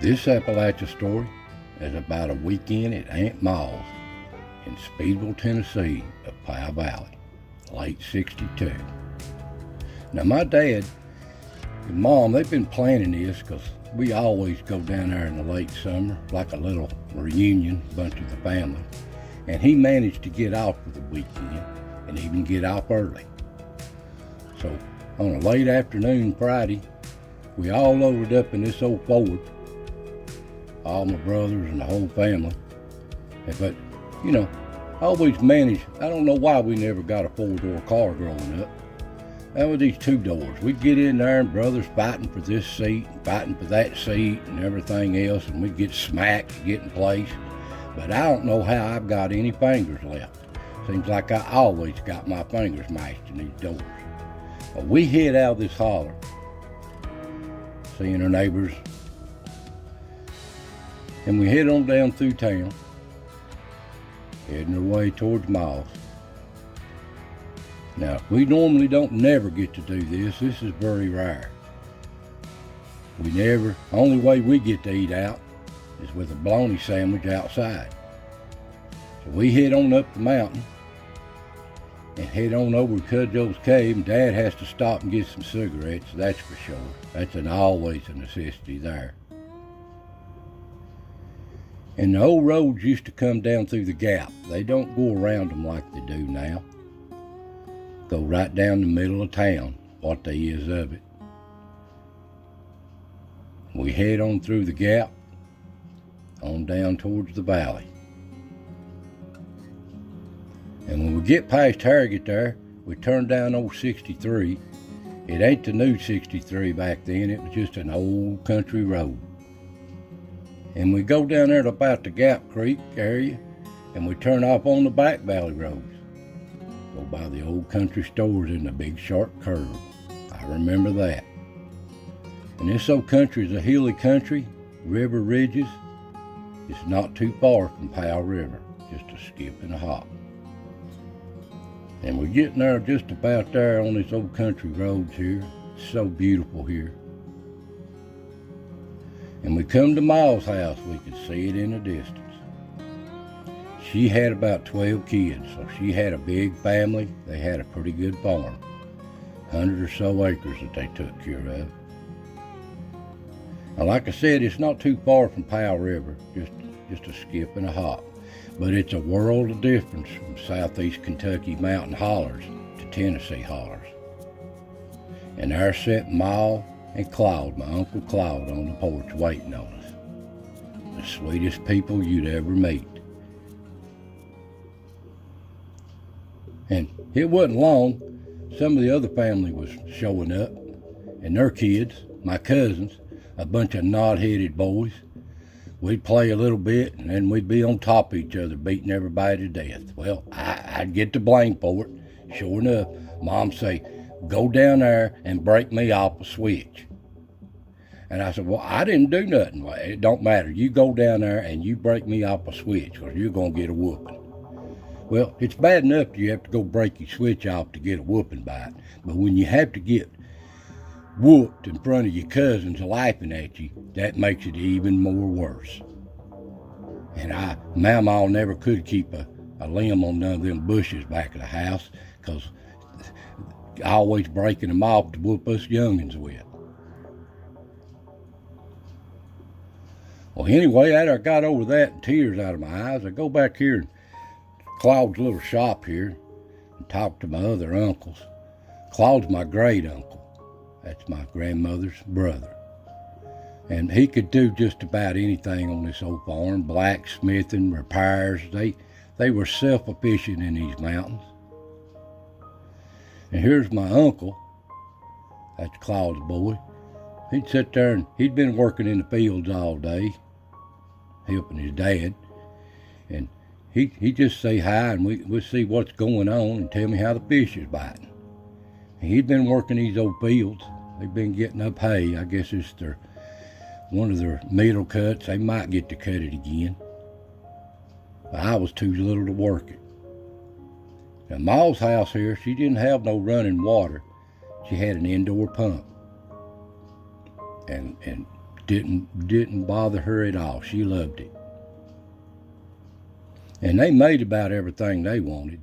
This Appalachia story is about a weekend at Aunt Ma's in Speedville, Tennessee of Powell Valley, late '62. Now my dad and mom, they've been planning this because we always go down there in the late summer, like a little reunion, bunch of the family. And he managed to get off for the weekend and even get off early. So on a late afternoon Friday, we all loaded up in this old Ford, all my brothers and the whole family. But, you know, I always managed, I don't know why we never got a four-door car growing up. That was these two doors. We'd get in there and brothers fighting for this seat, and fighting for that seat and everything else, and we'd get smacked to get in place. But I don't know how I've got any fingers left. Seems like I always got my fingers mashed in these doors. Well, we hid out of this holler, seeing our neighbors, and we head on down through town, heading our way towards Ma's. Now, we normally don't never get to do this. This is very rare. Only way we get to eat out is with a bologna sandwich outside. So we head on up the mountain and head on over to Cudjoe's cave, and Dad has to stop and get some cigarettes, that's for sure. That's always a necessity there. And the old roads used to come down through the gap. They don't go around them like they do now. Go right down the middle of town, what there is of it. We head on through the gap, on down towards the valley. And when we get past Harrogate there, we turn down old 63. It ain't the new 63 back then, it was just an old country road. And we go down there to about the Gap Creek area, and we turn off on the back valley roads. Go by the old country stores in the big sharp curve. I remember that. And this old country is a hilly country, river ridges. It's not too far from Powell River, just a skip and a hop. And we're getting there just about there on this old country roads here. It's so beautiful here. And we come to Ma's house, we could see it in the distance. She had about 12 kids, so she had a big family. They had a pretty good farm, 100 or so acres that they took care of. Now, like I said, it's not too far from Powell River, just a skip and a hop. But it's a world of difference from southeast Kentucky mountain hollers to Tennessee hollers. And there sat Ma and Claude, my Uncle Claude, on the porch waiting on us. The sweetest people you'd ever meet. And it wasn't long, some of the other family was showing up, and their kids, my cousins, a bunch of knot-headed boys. We'd play a little bit, and then we'd be on top of each other, beating everybody to death. Well, I'd get the blame for it. Sure enough, Mom say, "Go down there and break me off a switch." And I said, "Well, I didn't do nothing." "Well, it don't matter. You go down there and you break me off a switch, or you're going to get a whooping." Well, it's bad enough you have to go break your switch off to get a whooping by it. But when you have to get whooped in front of your cousins laughing at you, that makes it even more worse. And Mama never could keep a limb on none of them bushes back of the house, because always breaking them off to whoop us youngins with. Well, anyway, after I got over that and tears out of my eyes, I go back here in Claude's little shop here and talk to my other uncles. Claude's my great uncle. That's my grandmother's brother. And he could do just about anything on this old farm, blacksmithing, repairs. They were self-sufficient in these mountains. And here's my uncle, that's Claude's boy. He'd sit there and he'd been working in the fields all day, helping his dad. And he'd just say hi, and we'd see what's going on and tell me how the fish is biting. He'd been working these old fields. They've been getting up hay. I guess it's one of their middle cuts. They might get to cut it again. But I was too little to work it. Now, Ma's house here, she didn't have no running water. She had an indoor pump. And didn't bother her at all. She loved it. And they made about everything they wanted.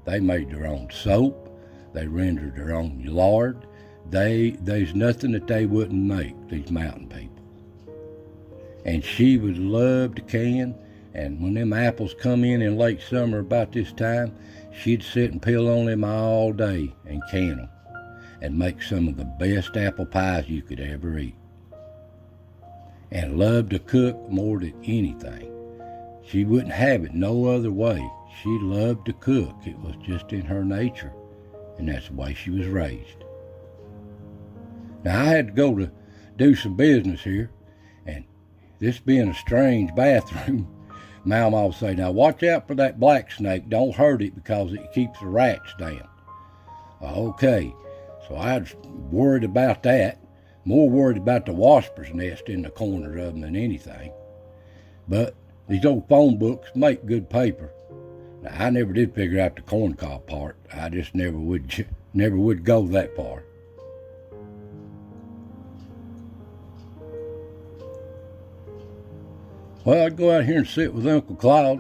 They made their own soap. They rendered their own lard. There's nothing that they wouldn't make, these mountain people. And she would love to can. And when them apples come in late summer about this time, she'd sit and peel on them all day and can them and make some of the best apple pies you could ever eat. And loved to cook more than anything. She wouldn't have it no other way. She loved to cook. It was just in her nature, and that's the way she was raised. Now, I had to go to do some business here, and this being a strange bathroom, Mama would say, now watch out for that black snake. Don't hurt it because it keeps the rats down. Okay, so I was worried about that, more worried about the wasper's nest in the corner of them than anything. But these old phone books make good paper. Now, I never did figure out the corncob part. I just never would go that far. Well, I'd go out here and sit with Uncle Cloud,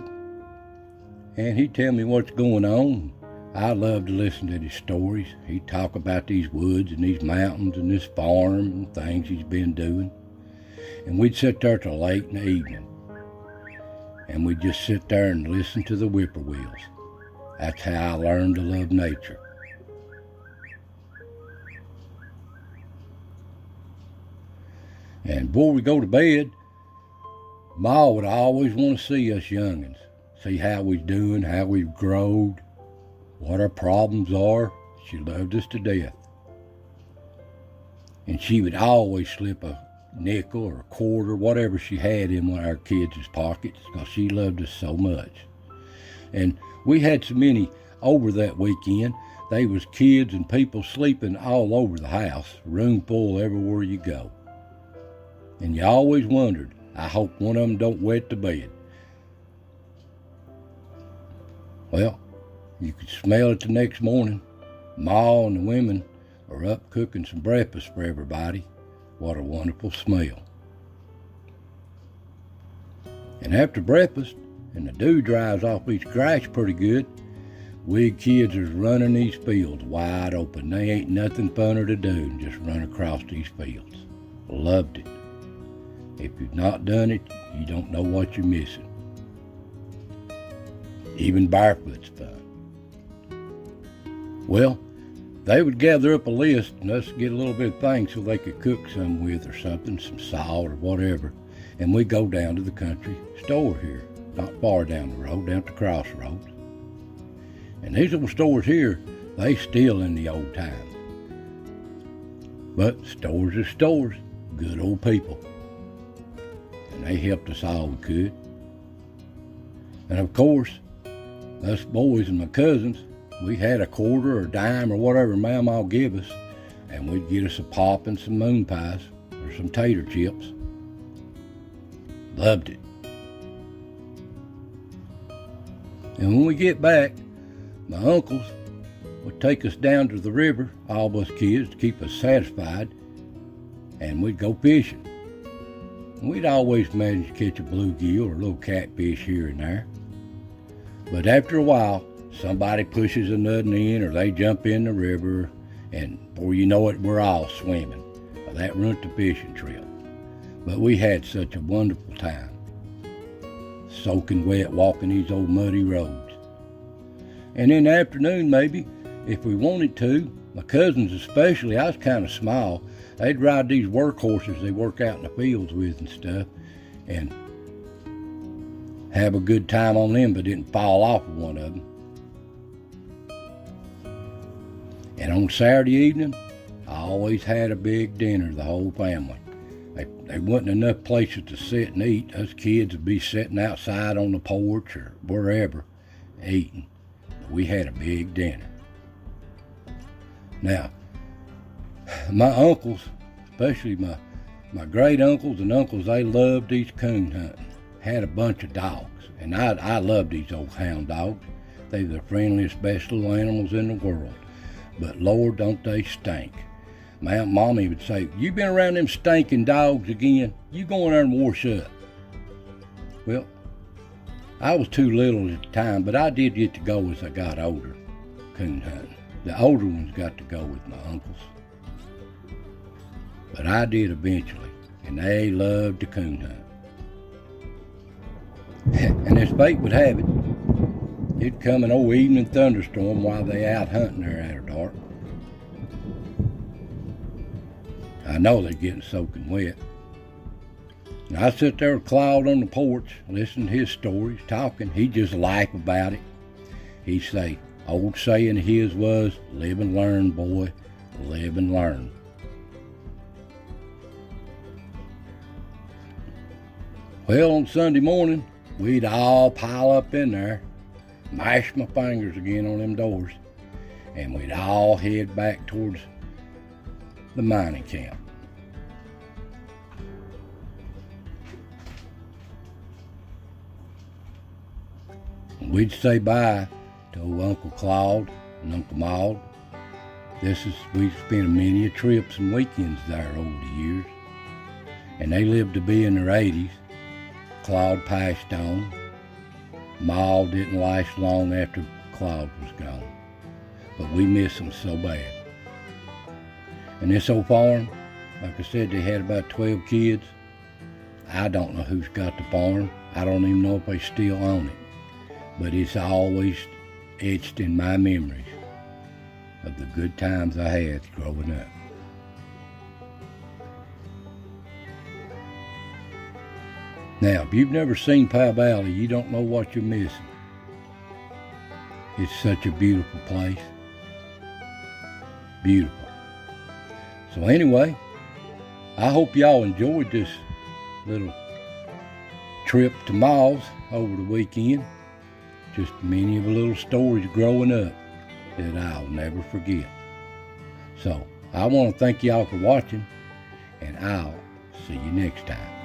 and he'd tell me what's going on. I love to listen to his stories. He'd talk about these woods and these mountains and this farm and things he's been doing. And we'd sit there till late in the evening. And we'd just sit there and listen to the whippoorwills. That's how I learned to love nature. And before we go to bed, Ma would always want to see us young'uns, see how we're doing, how we've growed, what our problems are. She loved us to death. And she would always slip a nickel or a quarter, whatever she had in one of our kids' pockets, because she loved us so much. And we had so many over that weekend. They was kids and people sleeping all over the house, room full everywhere you go. And you always wondered, I hope one of them don't wet the bed. Well, you could smell it the next morning. Ma and the women are up cooking some breakfast for everybody. What a wonderful smell. And after breakfast, and the dew dries off each grass pretty good, we kids is running these fields wide open. They ain't nothing funner to do than just run across these fields. Loved it. If you've not done it, you don't know what you're missing. Even barefoot's fun. Well, they would gather up a list and us get a little bit of things so they could cook some with or something, some salt or whatever. And we'd go down to the country store here, not far down the road, down at the crossroads. And these little stores here, they still in the old times. But stores are stores, good old people. And they helped us all we could. And of course, us boys and my cousins, we had a quarter or a dime or whatever Mama give us, and we'd get us a pop and some moon pies or some tater chips. Loved it. And when we get back, my uncles would take us down to the river, all of us kids, to keep us satisfied, and we'd go fishing. And we'd always manage to catch a bluegill or a little catfish here and there. But after a while, somebody pushes a nut in or they jump in the river, and before you know it, we're all swimming. Well, that ruined the fishing trip. But we had such a wonderful time, soaking wet, walking these old muddy roads. And in the afternoon, maybe, if we wanted to, my cousins especially, I was kind of small, they'd ride these workhorses they work out in the fields with and stuff, and have a good time on them, but didn't fall off of one of them. And on Saturday evening, I always had a big dinner, the whole family. There wasn't enough places to sit and eat. Us kids would be sitting outside on the porch or wherever eating. We had a big dinner. Now, my uncles, especially my great uncles and uncles, they loved these coon hunting. Had a bunch of dogs, and I loved these old hound dogs. They were the friendliest, best little animals in the world. But Lord, don't they stink. My mommy would say, "You been around them stinking dogs again? You go in there and wash up." Well, I was too little at the time, but I did get to go as I got older, coon hunting. The older ones got to go with my uncles. But I did eventually, and they loved to coon hunt. And as fate would have it, it'd come an old evening thunderstorm while they out hunting there after dark. I know they're getting soaking wet. And I sit there with Claude on the porch, listening to his stories, talking. He'd just laugh about it. He'd say, old saying of his was, "Live and learn, boy, live and learn." Well, on Sunday morning, we'd all pile up in there, mash my fingers again on them doors, and we'd all head back towards the mining camp. We'd say bye to old Uncle Claude and Uncle Maud. We've spent many trips and weekends there over the years, and they lived to be in their 80s. Claude passed on. Maud didn't last long after Claude was gone, but we miss them so bad. And this old farm, like I said, they had about 12 kids. I don't know who's got the farm. I don't even know if they still own it. But it's always etched in my memories of the good times I had growing up. Now, if you've never seen Powell Valley, you don't know what you're missing. It's such a beautiful place. Beautiful. So anyway, I hope y'all enjoyed this little trip to Miles over the weekend. Just many of the little stories growing up that I'll never forget. So I want to thank y'all for watching, and I'll see you next time.